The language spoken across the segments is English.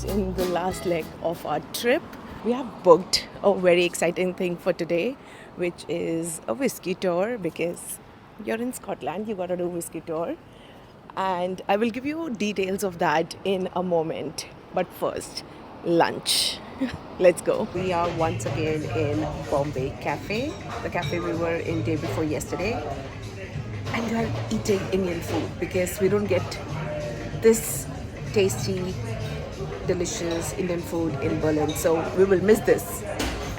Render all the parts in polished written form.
just in the last leg of our trip. We have booked a very exciting thing for today, which is a whiskey tour, because you're in Scotland, you gotta do whiskey tour. And I will give you details of that in a moment. But first, lunch. Let's go. We are once again in Bombay Cafe, the cafe we were in day before yesterday. And we are eating Indian food because we don't get this tasty, delicious Indian food in Berlin. So we will miss this.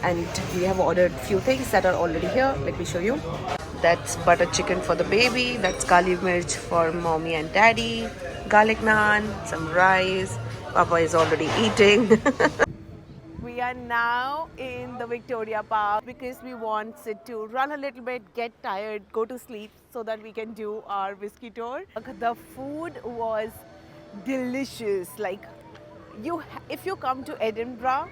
And we have ordered few things that are already here. Let me show you. That's butter chicken for the baby. That's kali mirch for mommy and daddy. Garlic naan, some rice. Papa is already eating. We are now in the Victoria Park because we want Sid to run a little bit, get tired, go to sleep so that we can do our whiskey tour. The food was delicious. Like, if you come to Edinburgh,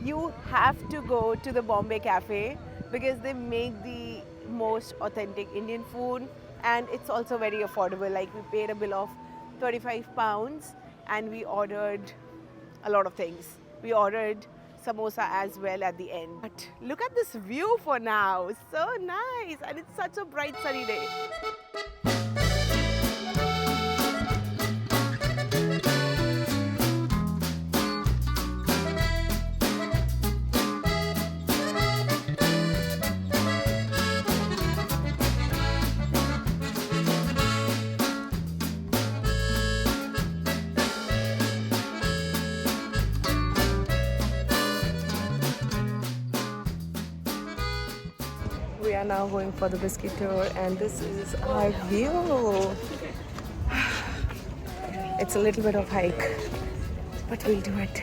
you have to go to the Bombay Cafe because they make the most authentic Indian food, and it's also very affordable. Like, we paid a bill of £35 and we ordered a lot of things. We ordered samosa as well at the end. But look at this view for now. So nice, and it's such a bright sunny day. We are now going for the whiskey tour, and this is our view. It's a little bit of hike, but we'll do it.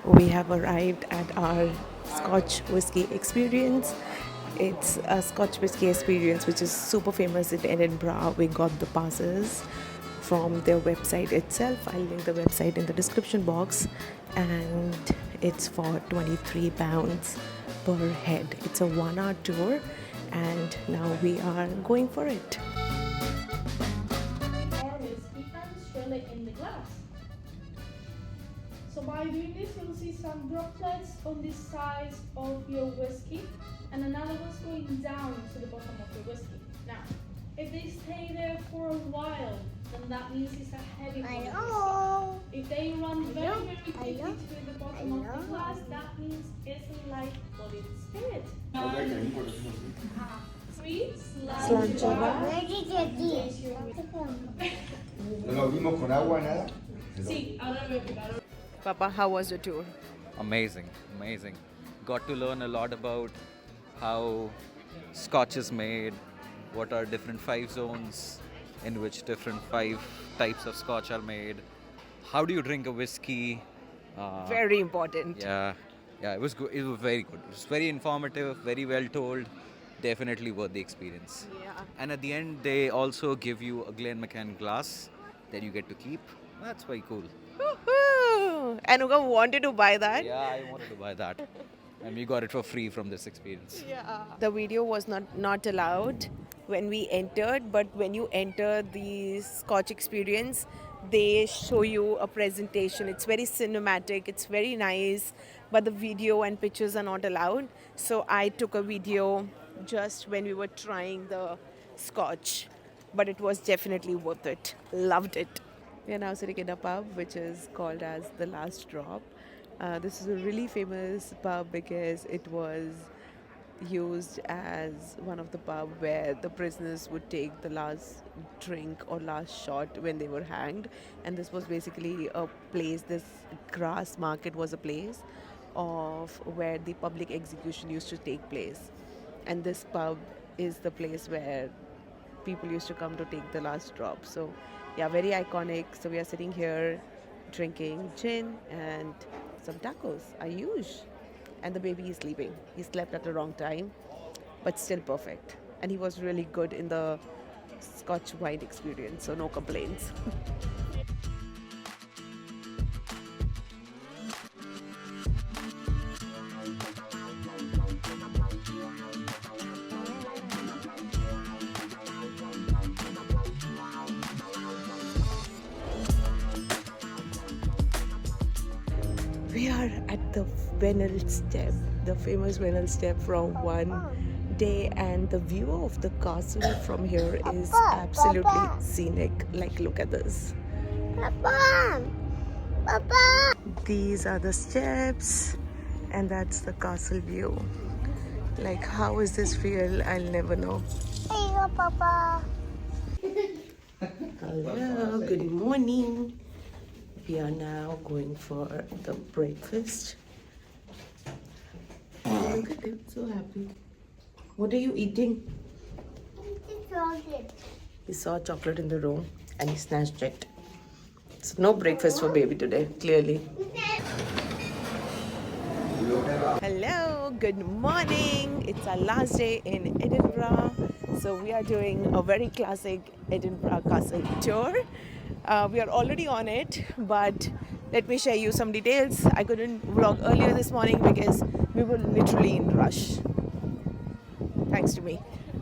We have arrived at our Scotch Whiskey Experience. It's a Scotch Whiskey Experience which is super famous in Edinburgh. We got the passes from their website itself. I'll link the website in the description box, and it's for £23 per head. It's a 1-hour tour, and now we are going for it. Our whiskey and swirl it in the glass. So by doing this, you'll see some droplets on the sides of your whiskey, and another one's going down to the bottom of your whiskey. Now, if they stay there for a while, then that means it's a heavy body whiskey. If they run very quickly to the bottom of the glass, that means it's a light-bodied spirit. 3 slides. Lo vimos con agua, nada. Sí, ahora veo, claro. Papa, how was your tour? Amazing, amazing. Got to learn a lot about how Scotch is made, what are different 5 zones in which different 5 types of Scotch are made. How do you drink a whiskey? Very important. Yeah, it was good. It was very good. It was very informative, very well told. Definitely worth the experience. Yeah. And at the end, they also give you a Glenmacan glass that you get to keep. That's very cool. Woohoo! And Uga wanted to buy that. Yeah, I wanted to buy that. And we got it for free from this experience. Yeah. The video was not allowed when we entered, but when you enter the Scotch Experience, they show you a presentation. It's very cinematic, it's very nice, but the video and pictures are not allowed. So I took a video just when we were trying the Scotch, but it was definitely worth it. Loved it. We are now sitting in a pub which is called as The Last Drop. This is a really famous pub because it was used as one of the pub where the prisoners would take the last drink or last shot when they were hanged. And this was basically a place, this grass market was a place of where the public execution used to take place. And this pub is the place where people used to come to take the last drop. So yeah, very iconic. So we are sitting here drinking gin and some tacos, Ayush. And the baby is sleeping. He slept at the wrong time, but still perfect. And he was really good in the Scotch wine experience, so no complaints. We are at the Venel Step, the famous Venel Step from one day, and the view of the castle from here is absolutely scenic. Like, look at this. Papa! Papa! These are the steps, and that's the castle view. Like, how is this feel? I'll never know. Hey, Papa! Hello, good morning. We are now going for the breakfast. Oh, look at him, so happy. What are you eating? Chocolate. He saw chocolate in the room and he snatched it. So no breakfast for baby today, clearly. Hello, good morning. It's our last day in Edinburgh. So we are doing a very classic Edinburgh Castle tour. We are already on it, but let me share you some details. I couldn't vlog earlier this morning because we were literally in rush. Thanks to me.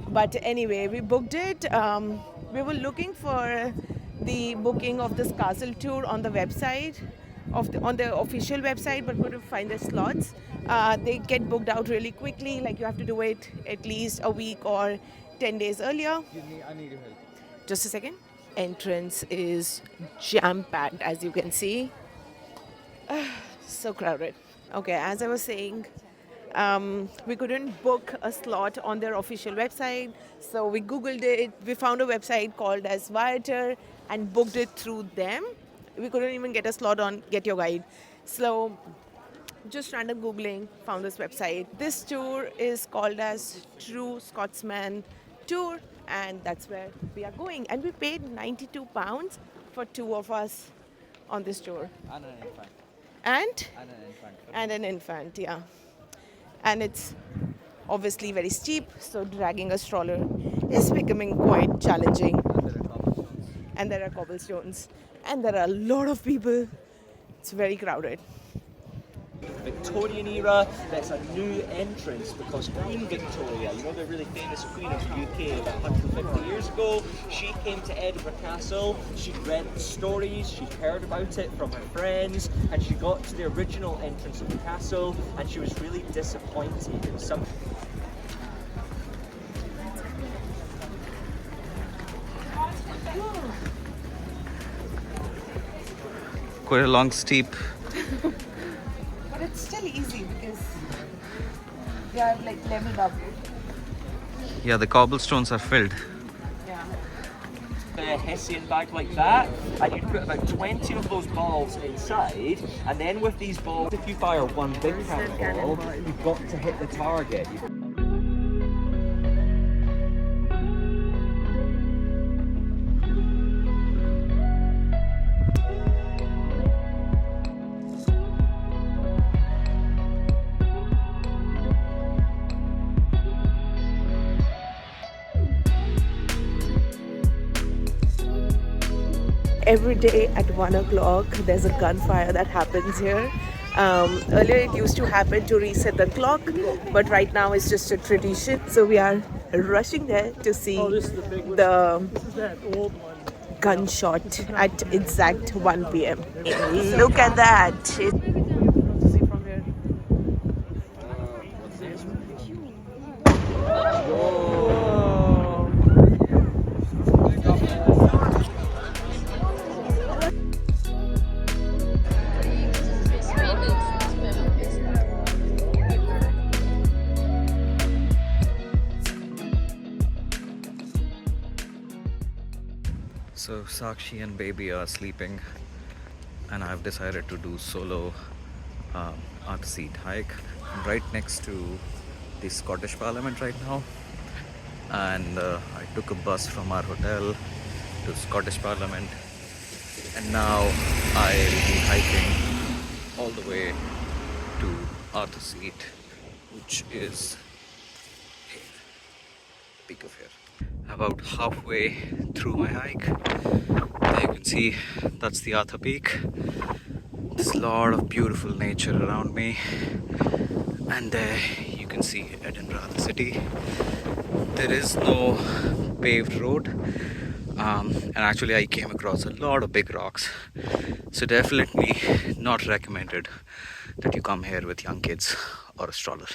But anyway, we booked it. We were looking for the booking of this castle tour on the website, on the official website, but couldn't find the slots. They get booked out really quickly. Like, you have to do it at least a week or 10 days earlier. I need your help. Just a second. Entrance is jam-packed, as you can see. So crowded. Okay, as I was saying, we couldn't book a slot on their official website, so we googled it. We found a website called as Viator and booked it through them. We couldn't even get a slot on Get Your Guide. So just random googling, found this website. This tour is called as True Scotsman Tour, and that's where we are going. And we paid £92 for two of us on this tour. And an infant. And And an infant. and an infant, yeah. And it's obviously very steep, so dragging a stroller is becoming quite challenging. And there are cobblestones, and there are a lot of people. It's very crowded. Victorian era, that's a new entrance because Queen Victoria, you know the really famous Queen of the UK about 150 years ago, she came to Edinburgh Castle, she'd read the stories, she'd heard about it from her friends, and she got to the original entrance of the castle and she was really disappointed in some. Quite a long steep. But it's still easy because they are like leveled up. Yeah, the cobblestones are filled. Yeah. A Hessian bag like that, and you put about 20 of those balls inside, and then with these balls, if you fire one big cannonball, you've got to hit the target. Every day at 1 o'clock, there's a gunfire that happens here. Earlier it used to happen to reset the clock, but right now it's just a tradition. So we are rushing there to see the gunshot at exact 1 p.m. Look at that. So Sakshi and baby are sleeping, and I've decided to do solo Arth Seat hike. I'm right next to the Scottish Parliament right now, and I took a bus from our hotel to Scottish Parliament, and now I'll be hiking all the way to Arth Seat, which is here, peak of here. About halfway through my hike, there you can see that's the Arthur Peak. There's a lot of beautiful nature around me, and there you can see Edinburgh, the city. There is no paved road. And actually I came across a lot of big rocks, so definitely not recommended that you come here with young kids or a stroller.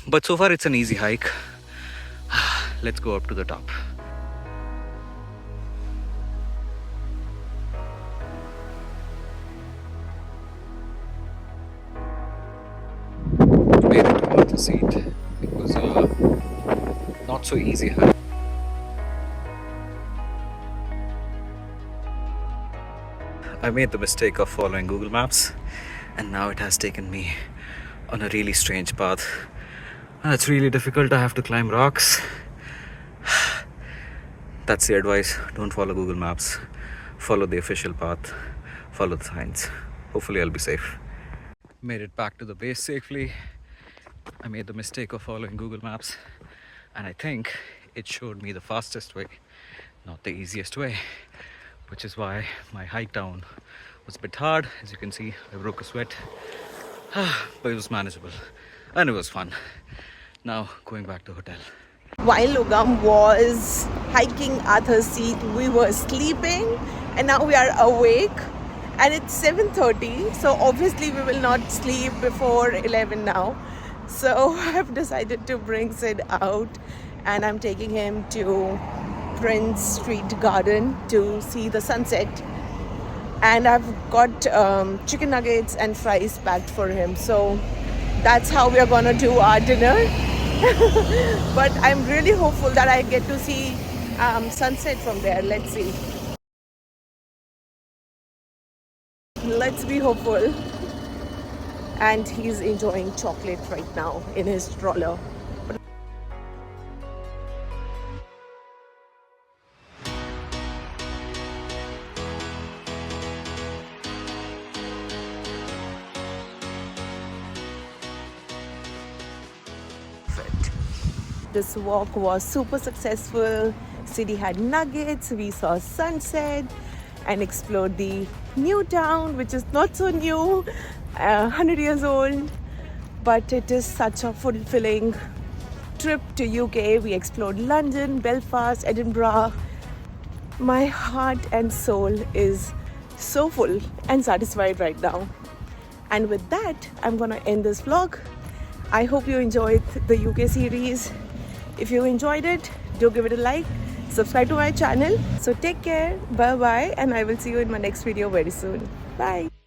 But so far it's an easy hike. Let's go up to the top. Made it worth the seat. It was not so easy hike. I made the mistake of following Google Maps, and now it has taken me on a really strange path. And it's really difficult. I have to climb rocks. That's the advice. Don't follow Google Maps. Follow the official path. Follow the signs. Hopefully I'll be safe. Made it back to the base safely. I made the mistake of following Google Maps, and I think it showed me the fastest way, not the easiest way, which is why my hike down was a bit hard. As you can see, I broke a sweat, but it was manageable and it was fun. Now going back to hotel. While Ugam was hiking at her seat, we were sleeping, and now we are awake, and it's 7:30, so obviously we will not sleep before 11 now. So I've decided to bring Sid out, and I'm taking him to Prince Street Garden to see the sunset. And I've got chicken nuggets and fries packed for him. So that's how we are gonna do our dinner. But I'm really hopeful that I get to see sunset from there. Let's see. Let's be hopeful. And he's enjoying chocolate right now in his stroller. This walk was super successful. City had nuggets, we saw sunset and explored the new town, which is not so new, 100 years old, but it is such a fulfilling trip to UK. We explored London, Belfast, Edinburgh. My heart and soul is so full and satisfied right now. And with that, I'm gonna end this vlog. I hope you enjoyed the UK series. If you enjoyed it, do give it a like, subscribe to my channel. So take care, bye bye, and I will see you in my next video very soon. Bye.